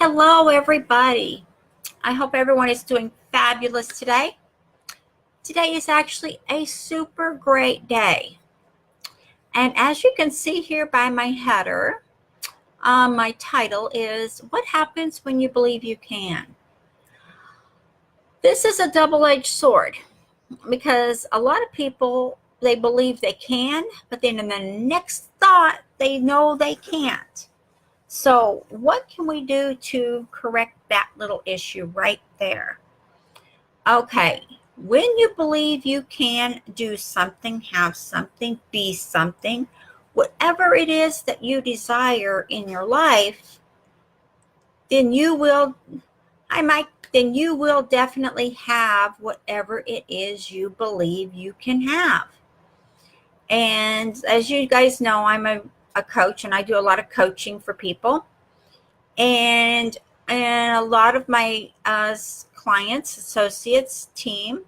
Hello, everybody. I hope everyone is doing fabulous today. Today is actually a super great day. And as you can see here by my header, my title is What Happens When You Believe You Can? This is a double-edged sword because a lot of people, they believe they can, but then in the next thought, they know they can't. So what can we do to correct that little issue right there? Okay, when you believe you can do something, have something, be something, whatever it is that you desire in your life, then you will, then you will definitely have whatever it is you believe you can have. And as you guys know, I'm a coach and I do a lot of coaching for people. And a lot of my clients, associates, team,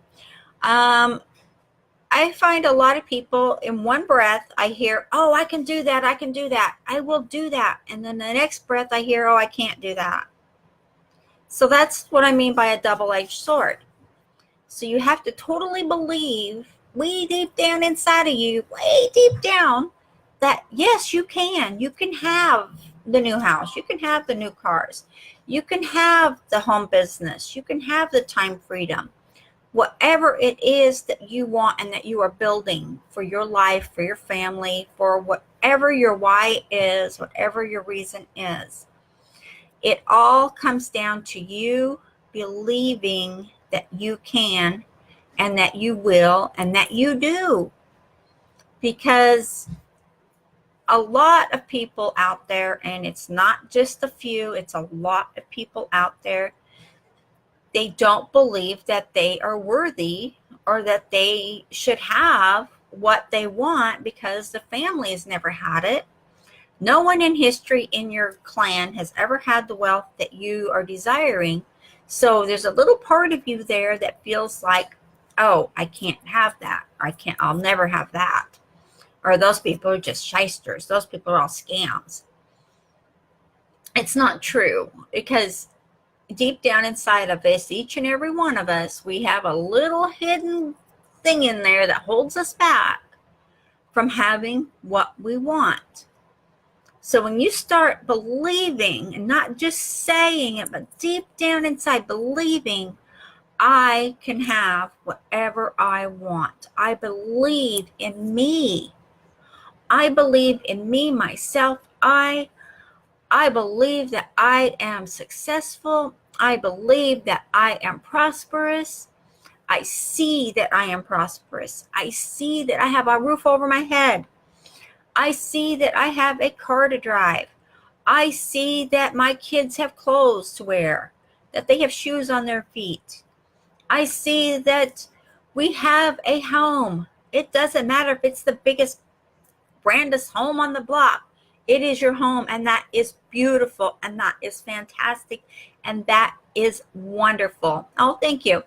I find a lot of people in one breath, I hear, oh, I can do that. I can do that. I will do that. And then the next breath I hear, oh, I can't do that. So that's what I mean by a double-edged sword. So you have to totally believe way deep down inside of you, way deep down, that yes, you can. You can have the new house. You can have the new cars. You can have the home business. You can have the time freedom. Whatever it is that you want and that you are building for your life, for your family, for whatever your why is, whatever your reason is, it all comes down to you believing that you can and that you will and that you do. Because a lot of people out there, and it's not just a few, it's a lot of people out there, they don't believe that they are worthy or that they should have what they want because the family has never had it. No one in history in your clan has ever had the wealth that you are desiring. So there's a little part of you there that feels like, oh, I can't have that. I'll never have that. Or those people are just shysters. Those people are all scams. It's not true, because deep down inside of us, each and every one of us, we have a little hidden thing in there that holds us back from having what we want. So when you start believing, and not just saying it, but deep down inside believing, I can have whatever I want. I believe in me. I believe in me, myself. I believe that I am successful. I believe that I am prosperous. I see that I am prosperous. I see that I have a roof over my head. I see that I have a car to drive. I see that my kids have clothes to wear, that they have shoes on their feet. I see that we have a home. It doesn't matter if it's the biggest, grandest home on the block. It is your home, and that is beautiful, and that is fantastic, and that is wonderful. Oh, thank you.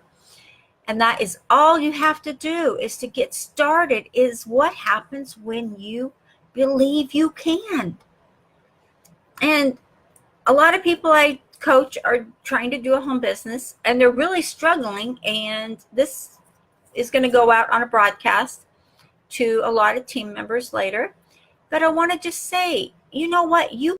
And that is all you have to do is to get started, is what happens when you believe you can. And a lot of people I coach are trying to do a home business, and they're really struggling, and this is going to go out on a broadcast to a lot of team members later. But I want to just say, you know what? You